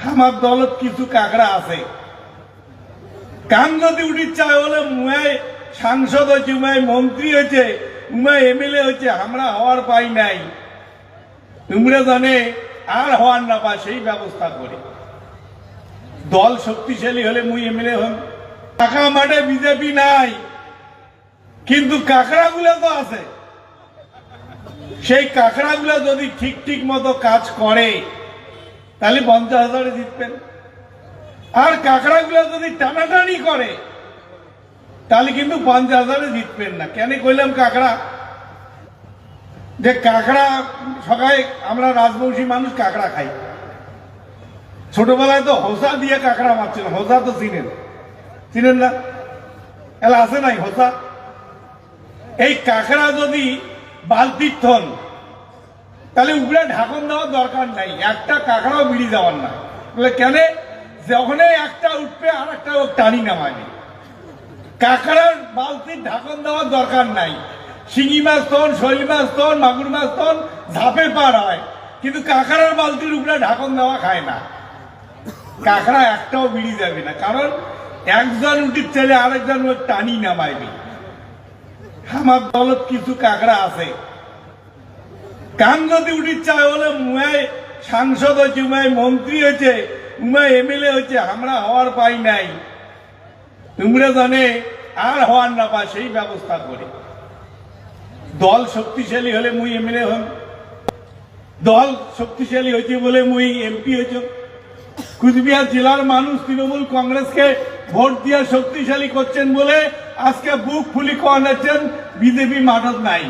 আমার দলত কিছু কাকড়া আছে কান যদি উঠি চায় বলে মুয়াই সাংসদ হয়েছে মুয়াই মন্ত্রী হয়েছে মুয়াই এমএলএ হয়েছে আমরা হওয়ার পাই নাই তোমরা জানে আর হওয়ার না পায় সেই ব্যবস্থা করে দল শক্তিশালী হলে মুই এমএলএ হন টাকা মাঠে বিজেপি নাই কিন্তু কাকড়াগুলো তো আছে সেই কাকড়াগুলো যদি ঠিক ঠিক মতো কাজ করে তাহলে 50,000-এ জিতবেন আর কাকড়াগুলো যদি টানাটানি করে তাহলে কিন্তু 50,000-এ জিতবেন না কেন কইলাম কাকড়া যে কাকড়া সকালে আমরা রাজবংশী মানুষ কাকড়া খাই ছোটবেলায় তো হোসা দিয়ে কাকড়া মারছিল হোসা তো চিনেন না এলা আছে নাই হোসা এই কাকড়া যদি বালতির থন তাহলে উপরে ঢাকন দেওয়ার দরকার নাই একটা কাকড়াও বিড়ি যাওয়ার না বলে কেন যখন একটা উঠবে আর একটা টানি নামাবে কাকড়ার বালতির ঢাকন দেওয়ার দরকার নাই শিঙি মাছ তন শৈল মাছ তন মাগুর মাছ তন ঝাপে পার হয় কিন্তু কাকড়ার বালতির উপরে ঢাকন দেওয়া খায় না কাকড়া একটাও বিড়ি যাবে না কারণ একজন উঠির ছেলে আরেকজন টানি নামাইবে আমার দলত কিছু কাকড়া আছে কান যদি উঠি চায় বলে মুয়াই সাংসদ হয়েছে মুয়াই মন্ত্রী হয়েছে মুয়াই এমএলএ হয়েছে আমরা হওয়ার পাই নাই তোমরা জানে আর হওয়ার না পায় সেই ব্যবস্থা করে দল শক্তিশালী হলে মুই এমএলএ হন দল শক্তিশালী হয়েছে বলে মুই এমপি হয়েছে কুচবিহার জেলার মানুষ তৃণমূল কংগ্রেসকে ভোট দিয়ে শক্তিশালী করছেন বলে আজকে বুক ফুলি খাওয়াচ্ছেন বিজেপি মাঠত নাই